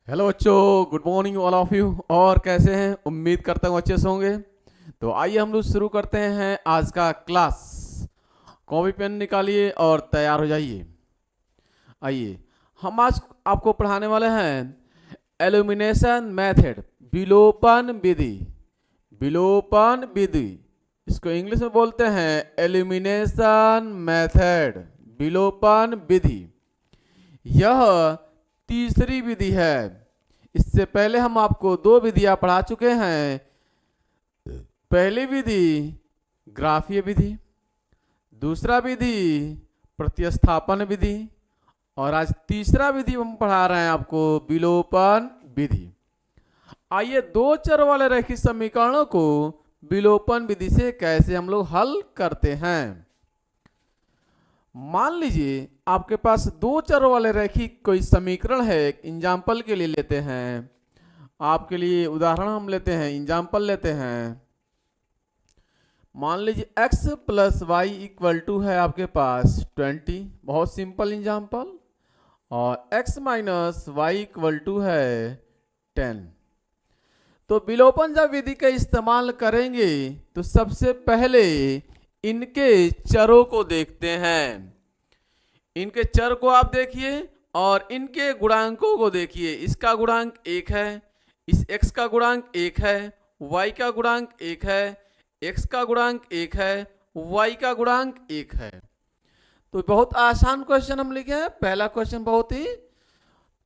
Hello बच्चों, good morning all of you. और कैसे हैं? उम्मीद करता हूँ अच्छे से होंगे। तो आइए हम लोग शुरू करते हैं आज का क्लास। कॉपी पेन निकालिए और तैयार हो जाइए। आइए, हम आज आपको पढ़ाने वाले हैं एल्यूमिनेशन मेथड, विलोपन विधि। विलोपन विधि, इसको इंग्लिश में बोलते हैं एल्यूमिनेशन मेथड, विलोपन विधि। यह तीसरी विधि है। इससे पहले हम आपको दो विधियां पढ़ा चुके हैं। पहली विधि ग्राफीय विधि, दूसरा विधि प्रतिस्थापन विधि, और आज तीसरा विधि हम पढ़ा रहे हैं आपको विलोपन विधि। आइए, दो चर वाले रैखिक समीकरणों को विलोपन विधि से कैसे हम लोग हल करते हैं। मान लीजिए आपके पास दो चर वाले रैखिक कोई समीकरण है। एक एग्जाम्पल के लिए लेते हैं, आपके लिए उदाहरण हम लेते हैं, एग्जाम्पल लेते हैं। मान लीजिए x plus y equal to है आपके पास 20, बहुत सिंपल एग्जाम्पल, और x minus y equal to है 10। तो विलोपन जब विधि का इस्तेमाल करेंगे तो सबसे पहले इनके चरों को देखते हैं। इनके चर को आप देखिए और इनके गुणांकों को देखिए। इसका गुणांक 1 है, इस x का गुणांक 1 है, y का गुणांक 1 है, x का गुणांक 1 है, y का गुणांक 1 है। तो बहुत आसान क्वेश्चन हम लिखे हैं। पहला क्वेश्चन बहुत ही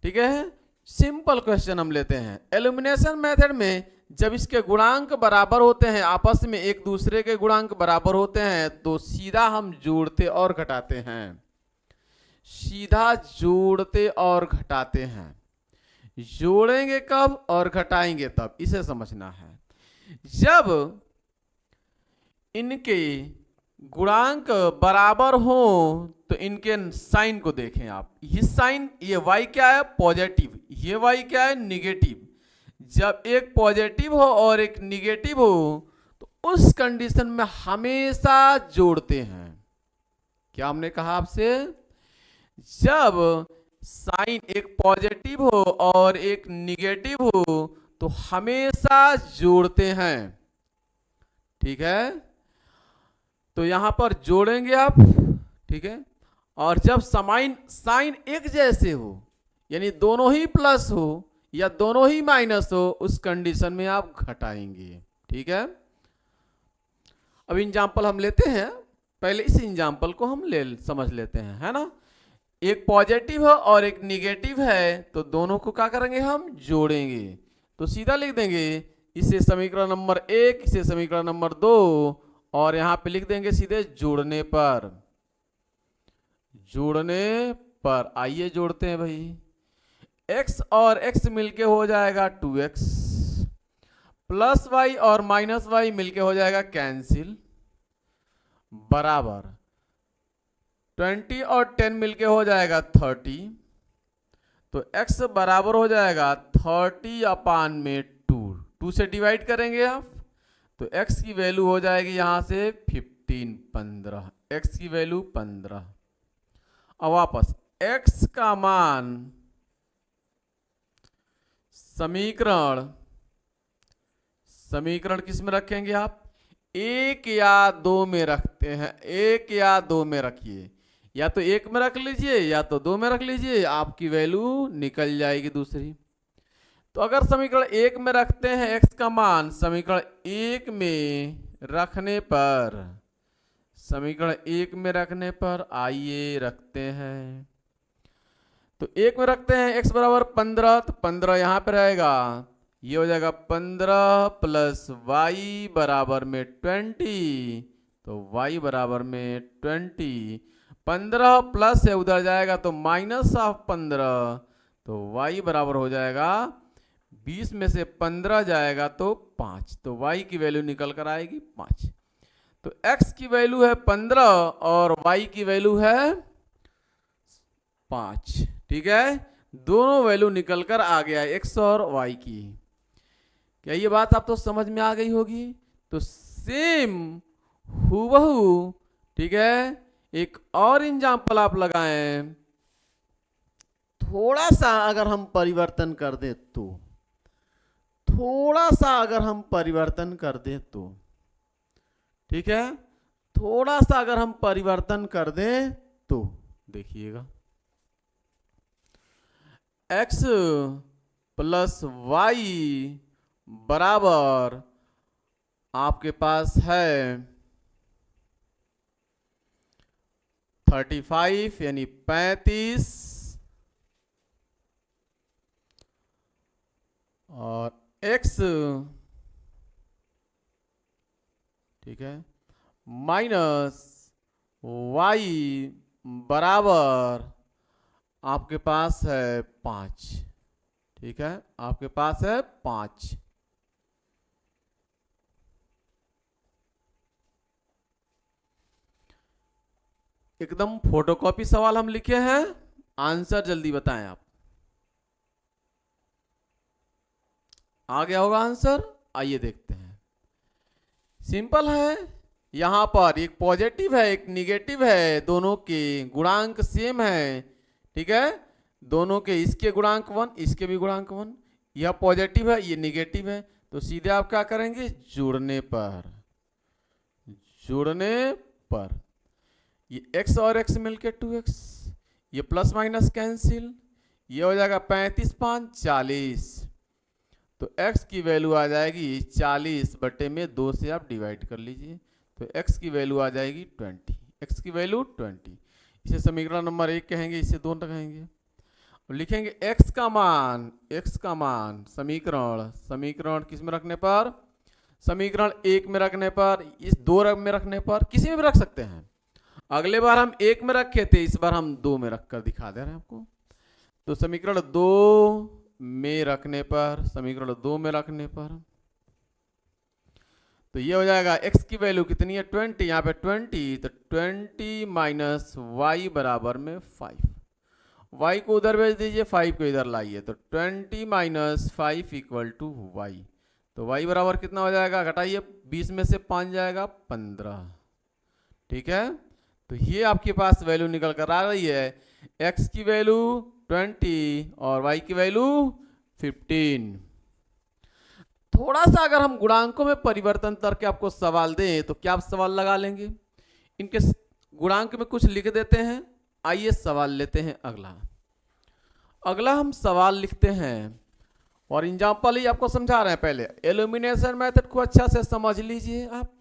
ठीक है, सिंपल क्वेश्चन हम लेते हैं। एल्यूमिनेशन मेथड में जब इसके गुणांक बराबर होते हैं, आपस में एक दूसरे के गुणांक बराबर होते हैं, तो सीधा हम जोड़ते और घटाते हैं। सीधा जोड़ते और घटाते हैं। जोड़ेंगे कब और घटाएंगे तब, इसे समझना है। जब इनके गुणांक बराबर हो तो इनके साइन को देखें आप। ये साइन, ये y क्या है? पॉजिटिव। ये y क्या है? निगेटिव। जब एक पॉजिटिव हो और एक निगेटिव हो तो उस कंडीशन में हमेशा जोड़ते हैं। क्या हमने कहा आपसे? जब साइन एक पॉजिटिव हो और एक निगेटिव हो तो हमेशा जोड़ते हैं। ठीक है, तो यहां पर जोड़ेंगे आप। ठीक है, और जब साइन एक जैसे हो, यानी दोनों ही प्लस हो या दोनों ही माइनस हो, उस कंडीशन में आप घटाएंगे। ठीक है, अब एग्जाम्पल हम लेते हैं। पहले इस एग्जाम्पल को हम समझ लेते हैं, है ना। एक पॉजिटिव है और एक निगेटिव है, तो दोनों को क्या करेंगे? हम जोड़ेंगे। तो सीधा लिख देंगे, इसे समीकरण नंबर 1, इसे समीकरण नंबर 2, और यहां पे लिख देंगे सीधे जोड़ने पर। जोड़ने पर आइए जोड़ते हैं भाई। x और x मिलके हो जाएगा 2x, प्लस y और माइनस y मिलके हो जाएगा कैंसिल, बराबर 20 और 10 मिलके हो जाएगा 30। तो x बराबर हो जाएगा 30 अपान में 2 से डिवाइड करेंगे आप, तो x की वैल्यू हो जाएगी यहां से 15, x की वैल्यू 15। अब वापस x का मान समीकरण किस में रखेंगे आप? 1 या 2 में रखते हैं। 1 या 2 में रखिए, या तो 1 में रख लीजिए या तो 2 में रख लीजिए, आपकी वैल्यू निकल जाएगी दूसरी। तो अगर समीकरण 1 में रखते हैं x का मान, समीकरण 1 में रखने पर, समीकरण 1 में रखने पर आइए रखते हैं। तो 1 में रखते हैं x बराबर 15, तो 15 यहां पर रहेगा। ये हो जाएगा 15 प्लस y बराबर में 20, तो y बराबर में 20। 15 प्लस है, उधर जाएगा तो माइनस ऑफ 15, तो y बराबर हो जाएगा 20 में से 15 जाएगा तो 5, तो y की वैल्यू निकल कर आएगी 5। तो x की वैल्यू है 15 और y की वैल्यू है 5। ठीक है, दोनों वैल्यू निकल कर आ गया x और y की। क्या ये बात आप तो समझ में आ गई होगी? तो सेम हूबहू, ठीक है, एक और एग्जाम्पल आप लगाएं। थोड़ा सा अगर हम परिवर्तन कर दें तो, थोड़ा सा अगर हम परिवर्तन कर दें तो, ठीक है, थोड़ा सा अगर हम परिवर्तन कर दें तो देखिएगा x प्लस वाई बराबर आपके पास है 35 यानी 35 और x, ठीक है, माइनस वाई बराबर आपके पास है 5, ठीक है, आपके पास है 5। एकदम फोटोकॉपी सवाल हम लिखे हैं, आंसर जल्दी बताएं आप। आ गया होगा आंसर? आइए देखते हैं। सिंपल है, यहां पर एक पॉजिटिव है एक निगेटिव है, दोनों के गुणांक सेम है, ठीक है, दोनों के, इसके गुणांक 1 इसके भी गुणांक 1, यह पॉजिटिव है ये निगेटिव है, तो सीधे आप क्या करेंगे, जोड़ने पर, जोड़ने पर ये x और x मिलके 2x, ये प्लस माइनस कैंसिल, ये हो जाएगा 35 5 40, तो x की वैल्यू आ जाएगी 40/2 से आप डिवाइड कर लीजिए, तो x की वैल्यू आ जाएगी 20, x की वैल्यू 20। इसे समीकरण नंबर 1 कहेंगे, इसे 2 कहेंगे, और लिखेंगे x का मान समीकरण किस में रखने पर, समीकरण 1 में रखने पर, इस 2 में रखने पर, किसी में भी रख सकते हैं। अगले बार हम 1 में रखे थे, इस बार हम 2 में रखकर दिखा दे रहे हैं आपको। तो समीकरण 2 में रखने पर, समीकरण 2 में रखने पर, तो ये हो जाएगा x की वैल्यू कितनी है 20, यहाँ पे 20, तो 20 माइनस वाई बराबर में 5, y को उधर भेज दीजिए 5 को इधर लाइए, तो 20 माइनस 5 इक्वल टू वाई, तो y बराबर कितना हो जाएगा, घटाइए 20 में से 5 जाएगा 15, ठीक है, तो ये आपके पास वैल्यू निकल कर आ रही है, x की वैल्यू 20 और y की वैल्यू 15। थोड़ा सा अगर हम गुणांकों में परिवर्तन करके आपको सवाल दें तो क्या आप सवाल लगा लेंगे, इनके गुणांक में कुछ लिख देते हैं। आइए सवाल लेते हैं अगला। अगला हम सवाल लिखते हैं और एग्जाम्पल ही आपको समझा रहे हैं। पहले एलिमिनेशन मेथड को अच्छा से समझ लीजिए आप।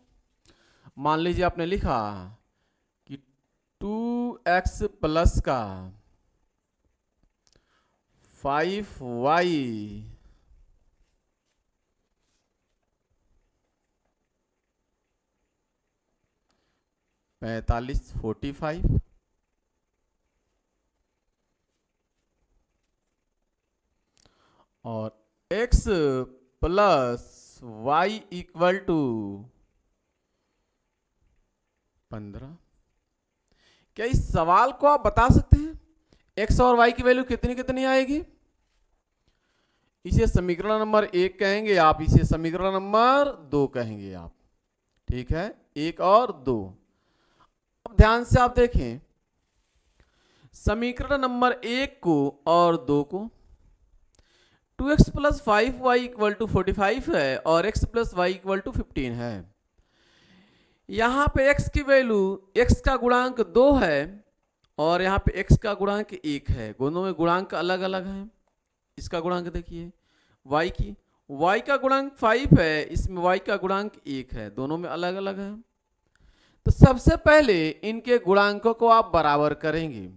मान लीजिए आपने लिखा कि 2x प्लस का 5y पैंतालीस 45 और x plus y equal to 15। क्या इस सवाल को आप बता सकते हैं x और y की वैल्यू कितनी कितनी आएगी? इसे समीकरण नंबर 1 कहेंगे आप, इसे समीकरण नंबर 2 कहेंगे आप, ठीक है, 1 और 2। अब ध्यान से आप देखें, समीकरण नंबर 1 को और 2 को, 2x plus 5y equal to 45 है और x plus y equal to 15 है। यहां पे x की वैल्यू, x का गुणांक 2 है और यहां पे x का गुणांक 1 है, दोनों में गुणांक अलग अलग हैं। इसका गुणांक देखिए y का गुणांक 5 है, इसमें y का गुणांक 1 है, दोनों में अलग अलग है। तो सबसे पहले इनके गुणांकों को आप बराबर करेंगे।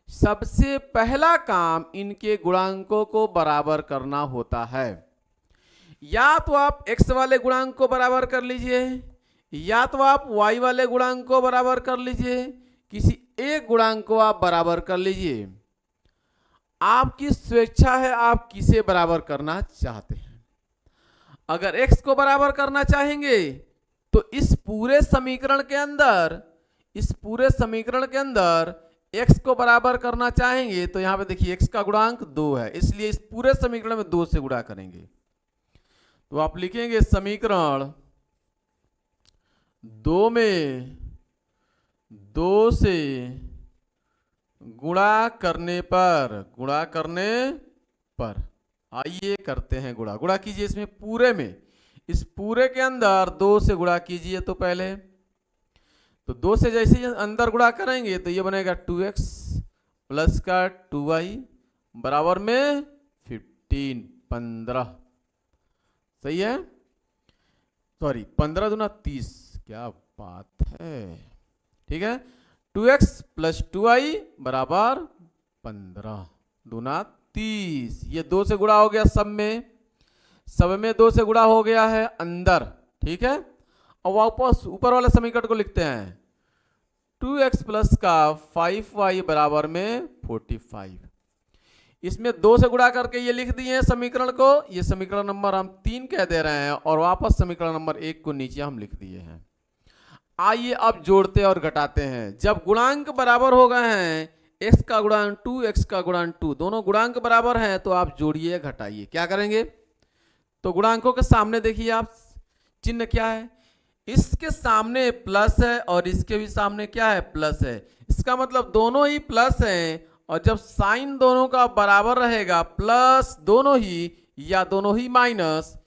सबसे पहला काम इनके गुणांकों को बराबर करना होता है। या तो आप x वाले गुणांक को बराबर कर लीजिए या तो आप y वाले गुणांक को बराबर कर लीजिए, किसी एक गुणांक को आप बराबर कर लीजिए। आपकी स्वेच्छा है आप किसे बराबर करना चाहते हैं। अगर x को बराबर करना चाहेंगे तो इस पूरे समीकरण के अंदर x को बराबर करना चाहेंगे तो यहां पे देखिए x का गुणांक 2 है, इसलिए इस पूरे समीकरण में 2 से गुणा करेंगे। तो आप लिखेंगे समीकरण 2 में 2 से गुणा करने पर आइए करते हैं गुणा। गुणा कीजिए इसमें पूरे में, इस पूरे के अंदर 2 से गुणा कीजिए। तो पहले तो 2 से जैसे ही अंदर गुणा करेंगे तो ये बनेगा 2x प्लस का 2y बराबर में 15। सही है, सॉरी 15 दूना 30, क्या बात है। ठीक है, 2x प्लस 2y बराबर 15 दूना 30। ये 2 से गुणा हो गया सब में 2 से गुणा हो गया है अंदर। ठीक है, और वापस ऊपर वाले समीकरण को लिखते हैं 2x प्लस का 5y बराबर में 45। इसमें 2 से गुणा करके ये लिख दिए समीकरण को, ये समीकरण नंबर हम 3 कह दे रहे हैं, और वापस समीकरण नंबर 1 को नीचे हम लिख दिए हैं। आइए अब जोड़ते और घटाते हैं। जब गुणांक बराबर हो गए हैं, x का गुणांक 2 x का गुणांक 2 दोनों गुणांक बराबर हैं, तो आप जोड़िए घटाइए। क्या करेंगे, तो गुणांकों के सामने देखिए आप चिन्ह क्या है, इसके सामने प्लस है और इसके भी सामने क्या है, प्लस है। इसका मतलब दोनों ही प्लस हैं, और जब साइन दोनों का बराबर रहेगा, प्लस दोनों ही या दोनों ही माइनस,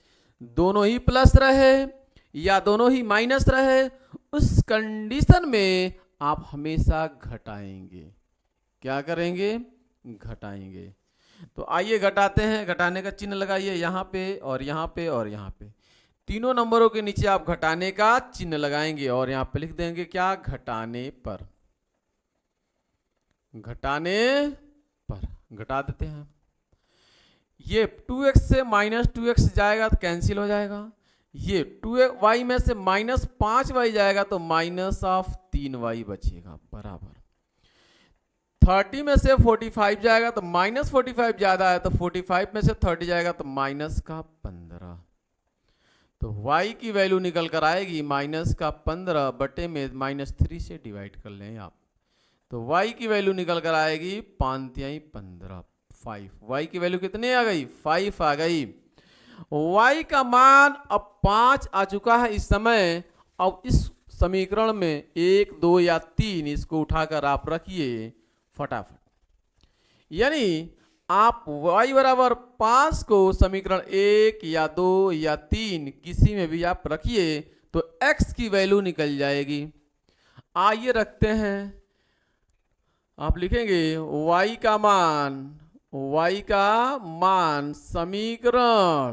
दोनों ही प्लस रहे या दोनों ही माइनस रहे, उस कंडीशन में आप हमेशा घटाएंगे। क्या करेंगे, घटाएंगे। तो आइए घटाते हैं। घटाने का चिन्ह लगाइए यहाँ पे और यहाँ पे और यहाँ पे। तीनों नंबरों के नीचे आप घटाने का चिन्ह लगाएंगे और यहाँ पे लिख देंगे क्या, घटाने पर। घटाने पर घटा देते हैं। ये 2x से माइनस 2x जाएगा तो कैंसिल हो जाएगा। ये 2y में से माइनस 5y जाएगा तो माइनस ऑफ 3y बचेगा बराबर। 30 में से 45 जाएगा तो माइनस 45 ज्यादा है, तो 45 में से 30 जाएगा तो माइनस का 15। तो y की वैल्यू निकल कर आएगी माइनस का 15 बटे में माइनस 3 से डिवाइड कर लें आप, तो y की वैल्यू निकल कर आएगी 5 तिहाई 15 5। y की वैल्यू कितनी आ गई, 5 आ गई। y का मान अब 5 आ चुका है इस समय। अब इस समीकरण में 1 2 या 3 इसको उठाकर आप रखिए फटाफट, यानी आप y बराबर 5 को समीकरण 1 या 2 या 3 किसी में भी आप रखिए तो x की वैल्यू निकल जाएगी। आइए रखते हैं, आप लिखेंगे y का मान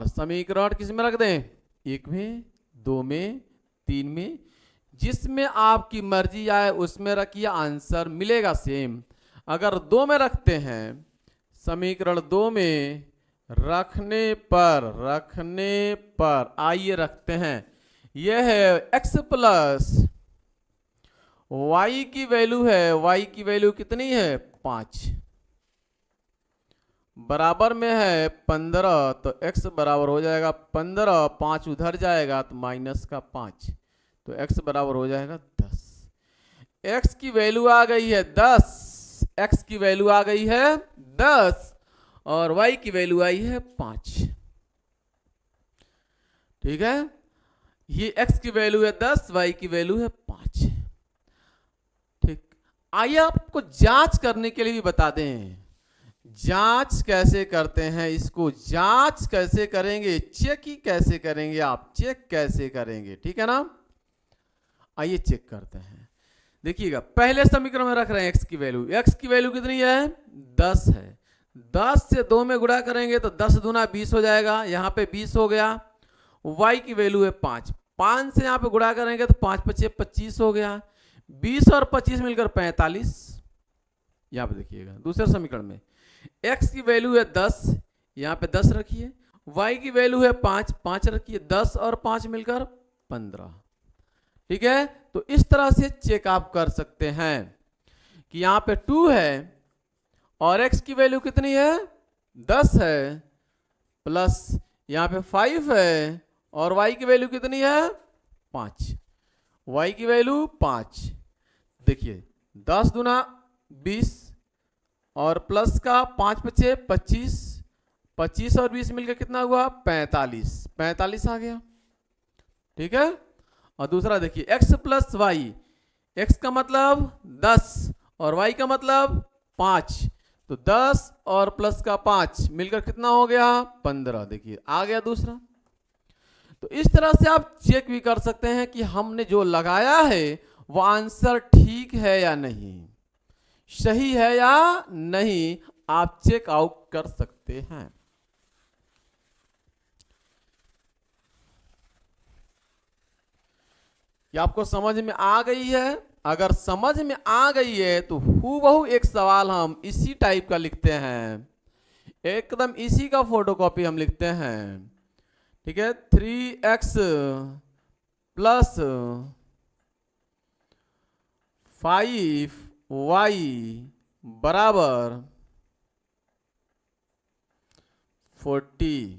समीकरण किस में रख दें, 1 में 2 में 3 में, जिसमें आपकी मर्जी आए उसमें रखिए, आंसर मिलेगा सेम। अगर 2 में रखते हैं, समीकरण 2 में रखने पर आइए रखते हैं, यह है x प्लस y की वैल्यू है, y की वैल्यू कितनी है 5 बराबर में है 15, तो x बराबर हो जाएगा 15, 5 उधर जाएगा तो माइनस का 5, तो x बराबर हो जाएगा 10। x की वैल्यू आ गई है 10, x की वैल्यू आ गई है 10 और y की वैल्यू आई है 5। ठीक है, ये x की वैल्यू है 10, y की वैल्यू है 5। ठीक, आइए आपको जांच करने के लिए भी बता दें। जांच कैसे करते हैं, इसको जांच कैसे करेंगे, चेक ही कैसे करेंगे, आप चेक कैसे करेंगे, ठीक है ना। आइए चेक करते हैं। देखिएगा, पहले समीकरण में रख रहे हैं x की वैल्यू, x की वैल्यू कितनी है 10 है। 10 से 2 में गुणा करेंगे तो 10 दूना 20 हो जाएगा, यहाँ पे 20 हो गया। y की वैल्यू है 5, 5 से यहाँ पे गुणा करेंगे तो 5 पचे 25 हो गया, 20 और 25 मिलकर 45। यहाँ पे देखिएगा दूसरे समीकरण में x की वैल्यू है 10, यहाँ पे 10 रखिए, y की वैल्यू है 5, 5 रखिए, 10 और 5 मिलकर 15। ठीक है, तो इस तरह से चेक आप कर सकते हैं कि यहाँ पे 2 है और x की वैल्यू कितनी है 10 है, प्लस यहाँ पे 5 है और y की वैल्यू कितनी है 5, y की वैल्यू 5। देखिए 10 दूना 20 और प्लस का 5 पचे 25, 25 और 20 मिलकर कितना हुआ 45, 45 आ गया। ठीक है, और दूसरा देखिए x प्लस वाई, x का मतलब 10 और y का मतलब 5, तो 10 और प्लस का 5 मिलकर कितना हो गया 15। देखिए आ गया दूसरा। तो इस तरह से आप चेक भी कर सकते हैं कि हमने जो लगाया है वो आंसर ठीक है या नहीं, सही है या नहीं, आप चेक आउट कर सकते हैं। ये आपको समझ में आ गई है? अगर समझ में आ गई है तो हूबहू एक सवाल हम इसी टाइप का लिखते हैं, एकदम इसी का फोटोकॉपी हम लिखते हैं। ठीक है, 3x प्लस 5y बराबर 40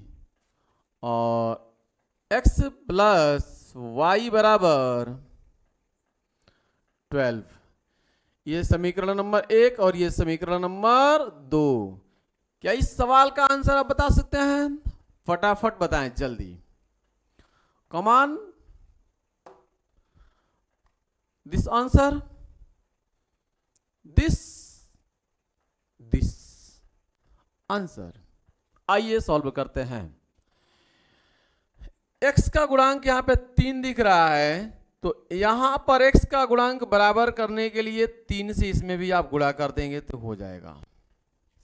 और x प्लस y बराबर 12। ये समीकरण नंबर 1 और ये समीकरण नंबर 2। क्या इस सवाल का आंसर आप बता सकते हैं? फटाफट बताएं जल्दी, कमान दिस आंसर, दिस आंसर। आइए सॉल्व करते हैं। x का गुणांक यहां पे 3 दिख रहा है, तो यहां पर x का गुणांक बराबर करने के लिए 3 से इसमें भी आप गुणा कर देंगे तो हो जाएगा।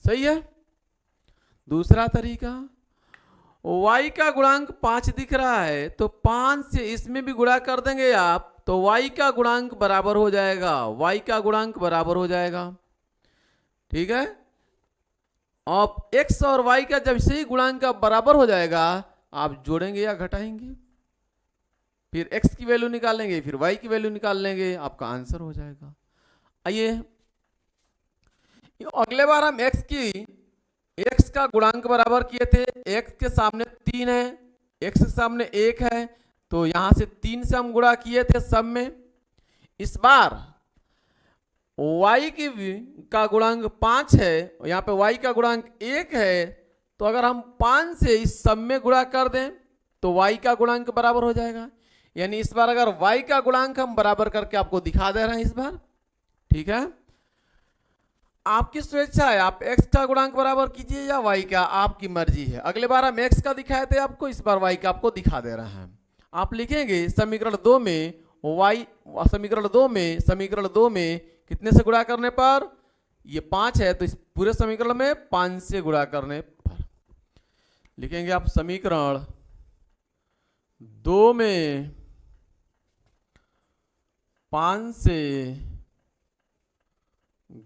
सही है। दूसरा तरीका, y का गुणांक 5 दिख रहा है, तो 5 से इसमें भी गुणा कर देंगे आप तो y का गुणांक बराबर हो जाएगा, y का गुणांक बराबर हो जाएगा। ठीक है, अब x और y का जब से ही गुणांक का बराबर हो जाएगा, आप जोड़ेंगे या घटाएंगे, फिर x की वैल्यू निकालेंगे, फिर y की वैल्यू निकाल लेंगे, आपका आंसर हो जाएगा। आइए अगले बार हम x का गुणांक बराबर किए थे, x के सामने 3 है, x के सामने 1 है, तो यहां से 3 से हम गुणा किए थे सब में। इस बार y का गुणांक 5 है, यहां पे y का गुणांक 1 है, तो अगर हम 5 से इस सब में गुणा कर दें तो y का गुणांक बराबर हो जाएगा। यानी इस बार अगर y का गुणांक हम बराबर करके आपको दिखा दे रहे हैं इस बार। ठीक है, आपकी स्वेच्छा है, आप x का गुणांक बराबर कीजिए या y का, आपकी मर्जी है। अगले बार हम x का दिखाए थे आपको, इस बार y का आपको दिखा दे रहे हैं। आप लिखेंगे समीकरण 2 में y, समीकरण 2 में कितने से गुणा करने पर, ये 5 है, तो इस पूरे समीकरण में 5 से गुणा करने पर लिखेंगे आप समीकरण 2 में 5 से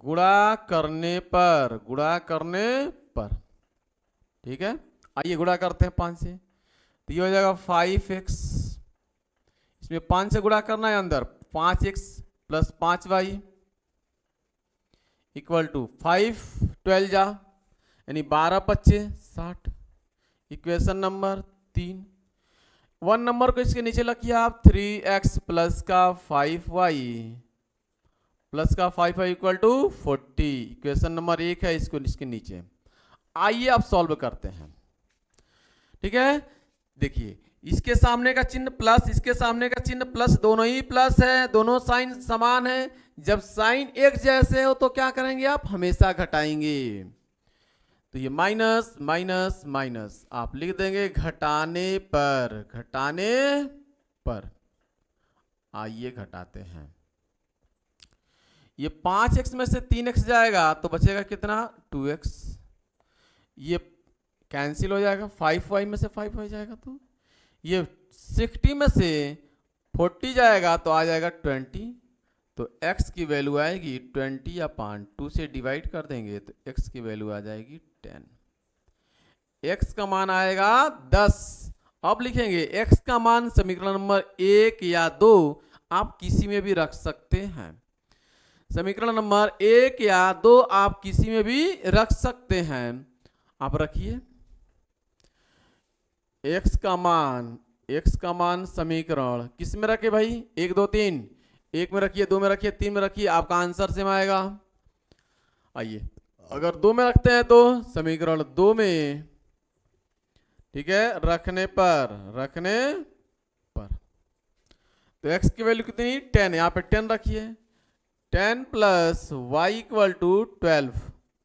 गुणा करने पर, ठीक है। आइए गुणा करते हैं 5 से, तो ये हो जाएगा 5x, इसमें 5 से गुणा करना है, अंदर 5x plus 5y equal to 5, 12 जा यानी 12 25 60। Equation number 3। 1 नंबर को इसके नीचे रखिए आप, 3x प्लस का 5y प्लस का 5y equal to 40। Equation number 1 है, इसको इसके नीचे। आइए आप सॉल्व करते हैं। ठीक है, देखिए इसके सामने का चिन्ह प्लस, इसके सामने का चिन्ह प्लस, दोनों ही प्लस है, दोनों साइन समान है। जब साइन एक जैसे हो तो क्या करेंगे आप, हमेशा घटाएंगे। तो ये माइनस माइनस माइनस आप लिख देंगे घटाने पर। आइए घटाते हैं। ये 5x में से 3x जाएगा तो बचेगा कितना, 2x। ये कैंसिल हो जाएगा, 5y में से 5y जाएगा, तो ये 60 में से 40 जाएगा तो आ जाएगा 20। तो x की वैल्यू आएगी 20 अपॉन 2 से डिवाइड कर देंगे तो x की वैल्यू आ जाएगी 10। x का मान आएगा 10। अब लिखेंगे x का मान समीकरण नंबर 1 या 2 आप किसी में भी रख सकते हैं। समीकरण नंबर 1 या 2 आप किसी में भी रख सकते हैं। आप रखिए x का मान समीकरण किस में रखे भाई, 1 2 3, 1 में रखिए, 2 में रखिए, 3 में रखिए, आपका आंसर सेम आएगा। आइए अगर 2 में रखते हैं तो समीकरण 2 में, ठीक है, रखने पर तो x की वैल्यू कितनी, 10, यहाँ पे 10 रखिए, 10 प्लस वाई इक्वल टू 12,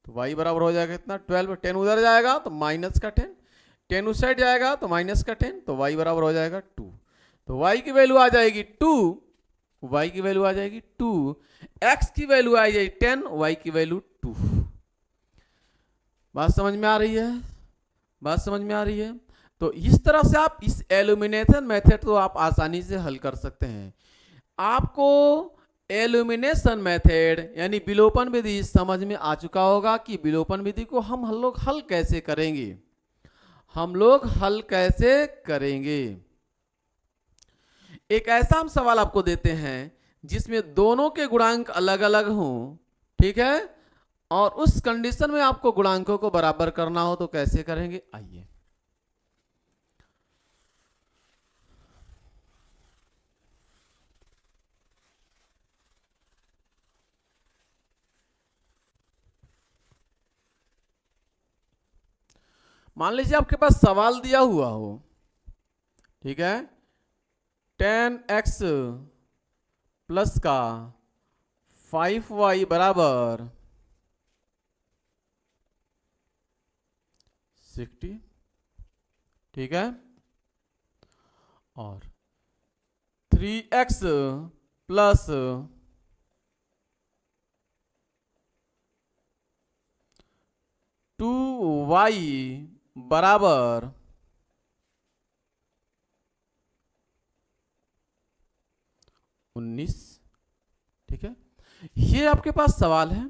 तो y बराबर हो जाएगा कितना 12, 10 उधर जाएगा तो माइनस का 10, 10 उस साइड जाएगा तो माइनस का 10, तो y बराबर हो जाएगा 2। तो y की वैल्यू आ जाएगी 2, y की वैल्यू आ जाएगी 2, x की वैल्यू आ जाएगी 10, y की वैल्यू 2। बात समझ में आ रही है? बात समझ में आ रही है? तो इस तरह से आप इस एल्यूमिनेशन मेथड को आप आसानी से हल कर सकते हैं। आपको एल्यूमिनेशन मेथड यानी विलोपन विधि समझ में आ चुका होगा कि विलोपन विधि को हम लोग हल कैसे करेंगे, हम लोग हल कैसे करेंगे। एक ऐसा हम सवाल आपको देते हैं जिसमें दोनों के गुणांक अलग अलग हों, ठीक है, और उस कंडीशन में आपको गुणांकों को बराबर करना हो तो कैसे करेंगे, आइए। मान लीजिए आपके पास सवाल दिया हुआ हो, ठीक है, 10x प्लस का 5y बराबर 60, ठीक है, और 3x प्लस 2y बराबर 19, ठीक है। ये आपके पास सवाल है,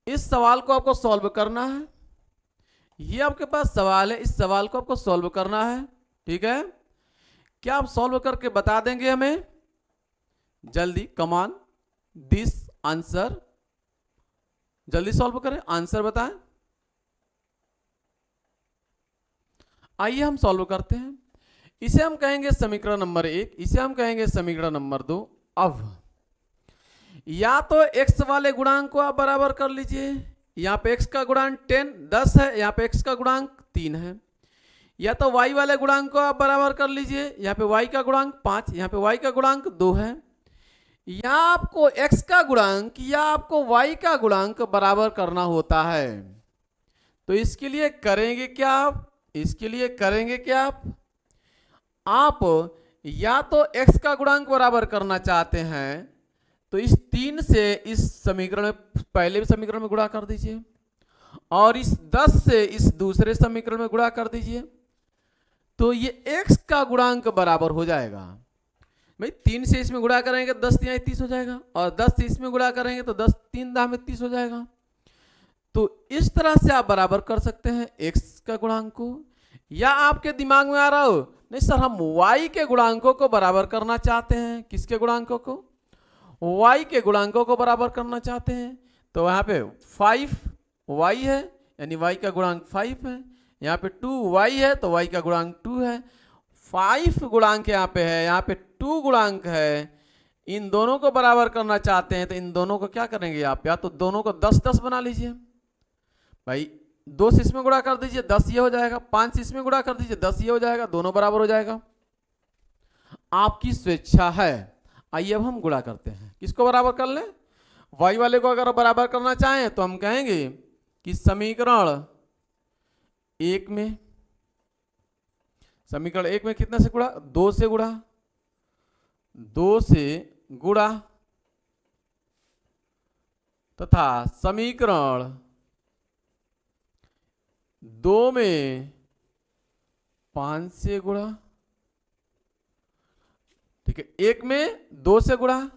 इस सवाल को आपको सॉल्व करना है। ये आपके पास सवाल है, इस सवाल को आपको सॉल्व करना है, ठीक है। क्या आप सॉल्व करके बता देंगे हमें? जल्दी कमान दिस आंसर, जल्दी सॉल्व करें, आंसर बताएं। आइए हम सॉल्व करते हैं। इसे हम कहेंगे समीकरण नंबर 1, इसे हम कहेंगे समीकरण नंबर 2। अब या तो x वाले गुणांक को आप बराबर कर लीजिए, यहाँ पे x का गुणांक 10 है, यहाँ पे x का गुणांक 3 है, या तो y वाले गुणांक को आप बराबर कर लीजिए, यहाँ पे y का गुणांक 5, यहाँ पे y का गुणांक 2 है। या आपको x का गुणांक या आपको y का गुणांक बराबर करना होता है, तो इसके लिए करेंगे क्या आप? इसके लिए करेंगे क्या आप या तो x का गुणांक बराबर करना चाहते हैं तो इस 3 से इस समीकरण में, पहले समीकरण में गुणा कर दीजिए, और इस 10 से इस दूसरे समीकरण में गुणा कर दीजिए, तो ये x का गुणांक बराबर हो जाएगा। भाई 3 से इसमें गुणा करेंगे 10 3 30 हो जाएगा, और 10 से इसमें गुणा करेंगे तो 10 3 दाम में 30 हो जाएगा। तो इस तरह से आप बराबर कर सकते हैं x का गुणांक को। या आपके दिमाग में आ रहा हो नहीं सर हम y के गुणांकों को बराबर करना चाहते हैं, किसके गुणांकों को? y के गुणांकों को बराबर करना चाहते हैं, तो यहाँ पे 5y है यानी y का गुणांक 5 है, यहाँ पे 2y है तो y का गुणांक 2 है, 5 गुणांक यहाँ पे है, यहाँ पे 2 गुणांक है। इन दोनों को बराबर करना चाहते हैं तो इन दोनों को क्या करेंगे आप? या तो दोनों को 10-10 बना लीजिए, भाई 2 से इसमें गुणा कर दीजिए 10 ये हो जाएगा, 5 से इसमें गुणा कर दीजिए 10 ये हो जाएगा, दोनों बराबर हो जाएगा। आपकी स्वेच्छा है। आइए अब हम गुणा करते हैं, किसको बराबर कर लें? y वाले को अगर बराबर करना चाहें तो हम कहेंगे कि समीकरण 1 में, समीकरण 1 में कितने से गुणा? 2 से गुणा, 2 से गुणा, तथा समीकरण 2 में 5 से गुणा, ठीक है। 1 में 2 से गुणा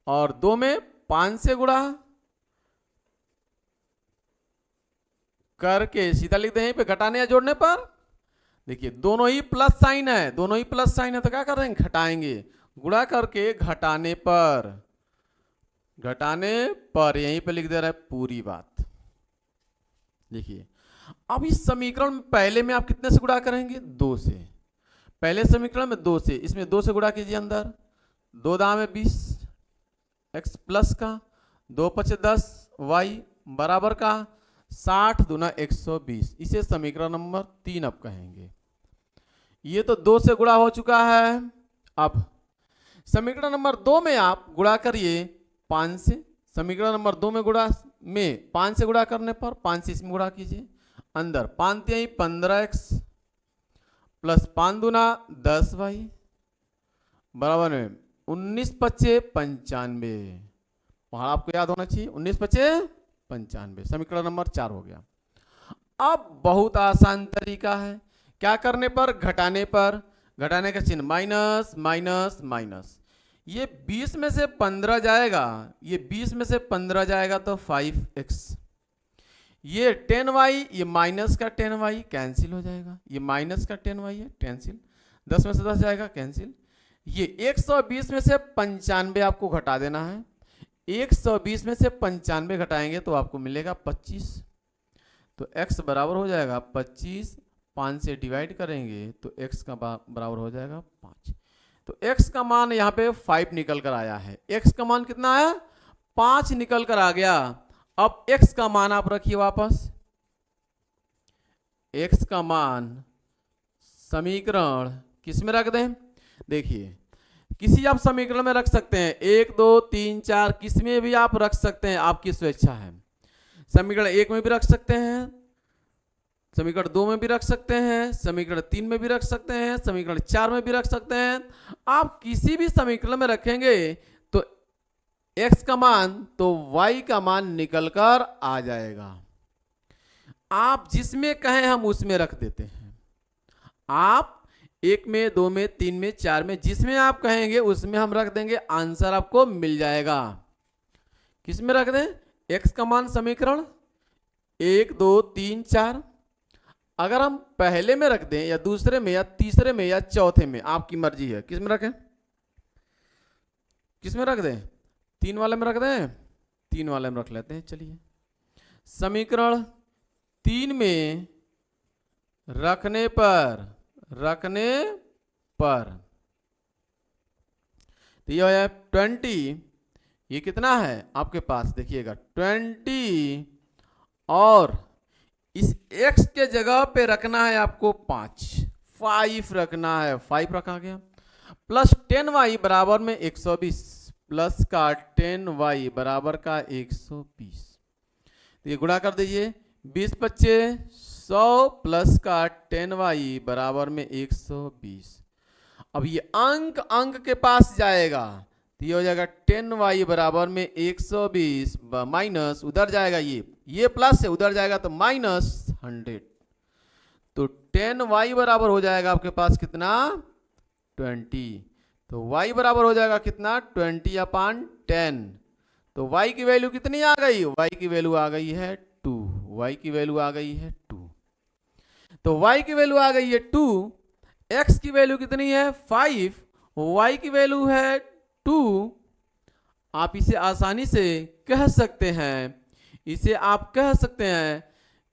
और 2 में 5 से गुणा करके सीधा लिख दें, यहीं पे घटाने या जोड़ने पर देखिए दोनों ही प्लस साइन है, दोनों ही प्लस साइन है, तो क्या कर रहे हैं? घटाएंगे, गुणा करके घटाने पर, घटाने पर यहीं पे लिख दे रहा है पूरी बात। देखिए अब इस समीकरण में पहले में आप कितने से गुणा करेंगे? 2 से। पहले समीकरण में 2 से, इसमें 2 से गुणा कीजिए, अंदर 2 दाम 20 x प्लस का 2 5 10 y बराबर का 60 दूना 120, इसे समीकरण नंबर 3 अब कहेंगे। ये तो 2 से गुणा हो चुका है। अब समीकरण नंबर 2 में आप गुणा करिए 5 से, समीकरण नंबर 2 में गुणा में 5 से गुणा करने पर 5 से इसमें गुणा कीजिए, अंदर 5 तिहाई 15x प्लस 5 दूना 10y बराबर में 19 पच्चे 95। वहां आपको याद होना चाहिए 19 पच्चे 95। समीकरण नंबर 4 हो गया। अब बहुत आसान तरीका है, क्या करने पर, घटाने पर, घटाने का चिन्ह माइनस माइनस माइनस, ये 20 में से 15 जाएगा, ये 20 में से 15 जाएगा तो 5x, ये 10y, ये माइनस का 10y कैंसिल हो जाएगा, ये माइनस का 10y है कैंसिल, 10 में से 10 जाएगा कैंसिल, ये 120 में से 95 आपको घटा देना है, 120 में से 95 घटाएंगे तो आपको मिलेगा 25, तो x बराबर हो जाएगा 25, 5 से डिवाइड करेंगे तो x का बराबर हो जाएगा 5। तो x का मान यहाँ पे 5 निकल कर आया है, x का मान कितना आया, 5 निकल कर आ गया। अब x का मान आप रखिए वापस, x का मान समीकरण किस में रख दें, देखिए किसी आप समीकरण में रख सकते हैं, 1 2 3 4 किस में भी आप रख सकते हैं, आपकी स्वेच्छा है। समीकरण 1 में भी रख सकते हैं, समीकरण 2 में भी रख सकते हैं, समीकरण 3 में भी रख सकते हैं, समीकरण 4 में भी रख सकते हैं। आप किसी भी समीकरण में रखेंगे तो x का मान तो y का मान निकलकर आ जाएगा। आप जिसमें कहें हम उसमें रख देते हैं, आप 1 में 2 में 3 में 4 में जिसमें आप कहेंगे उसमें हम रख देंगे, आंसर आपको मिल जाएगा। किस में रख दें, x का मान समीकरण 1 2 3 4, अगर हम पहले में रख दें या दूसरे में या तीसरे में या चौथे में, आपकी मर्जी है, किस में रखें, किस में रख दें, 3 वाले में रख दें, 3 वाले में रख लेते हैं। चलिए समीकरण 3 में रखने पर तो यह है 20, ये कितना है आपके पास, देखिएगा 20 और इस x के जगह पे रखना है आपको 5 रखना है, 5 रखा गया, प्लस 10y बराबर में 120, प्लस का 10y बराबर का 120, तो ये गुणा कर दीजिए, 20 पच्चे 100 प्लस का 10y बराबर में 120। अब ये अंक के पास जाएगा तो ये हो जाएगा 10y बराबर में 120 माइनस उधर जाएगा, ये प्लस है उधर जाएगा तो माइनस 100, तो 10y बराबर हो जाएगा आपके पास कितना 20, तो y बराबर हो जाएगा कितना 20/10, तो y की वैल्यू कितनी आ गई, y की वैल्यू आ गई है 2, y की वैल्यू आ गई है 2, तो y की वैल्यू आ गई है 2, x की वैल्यू कितनी है 5, y की वैल्यू है 2। आप इसे आसानी से कह सकते हैं, इसे आप कह सकते हैं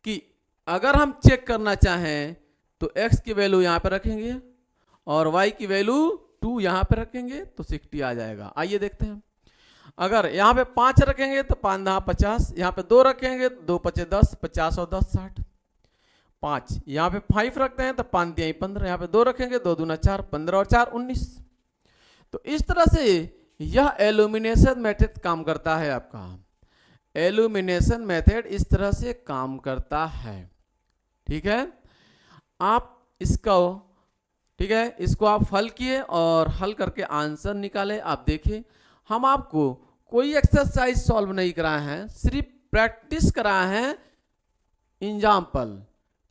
कि अगर हम चेक करना चाहें तो x की वैल्यू यहाँ पे रखेंगे और y की वैल्यू 2 यहाँ पे रखेंगे तो 60 आ जाएगा। आइए देखते हैं, अगर यहाँ पे 5 रखेंगे तो 5 दहा 50, यहाँ पे 2 रखेंगे तो 2 पचे 10, 50 और 10 60, 5 यहाँ पे 5 रखते हैं तो 5 दिया 15, यहाँ पे 2 रखेंगे 2 दूना 4, 15 और 4 19। तो इस तरह से यह एल्यूमिनेशन मेथड काम करता है, आपका एल्यूमिनेशन मेथड इस तरह से काम करता है। ठीक है, आप इसको ठीक है इसको आप हल किए और हल करके आंसर निकाले। आप देखिए हम आपको कोई एक्सरसाइज सॉल्व नहीं कराए हैं, सिर्फ प्रैक्टिस कराए हैं एग्जाम्पल,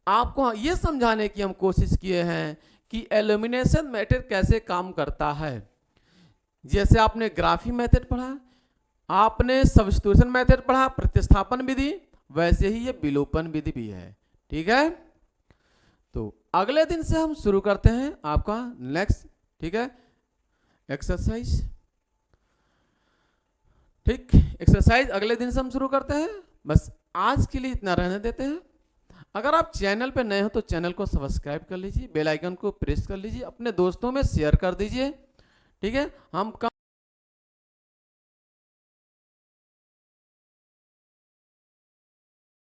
आपको ये समझाने की हम कोशिश किए हैं कि एल्यूमिनेशन मेथड कैसे काम करता है। जैसे आपने ग्राफी मेथड पढ़ा, आपने सब्स्टिट्यूशन मेथड पढ़ा, प्रतिस्थापन विधि, वैसे ही ये विलोपन विधि भी है। ठीक है, तो अगले दिन से हम शुरू करते हैं आपका नेक्स्ट ठीक है एक्सरसाइज। ठीक, एक्सरसाइज अगले दिन से हम शुरू करते हैं। बस आज के लिए इतना रहने देते हैं। अगर आप चैनल पे नए हो तो चैनल को सब्सक्राइब कर लीजिए, बेल आइकन को प्रेस कर लीजिए, अपने दोस्तों में शेयर कर दीजिए। ठीक है, हम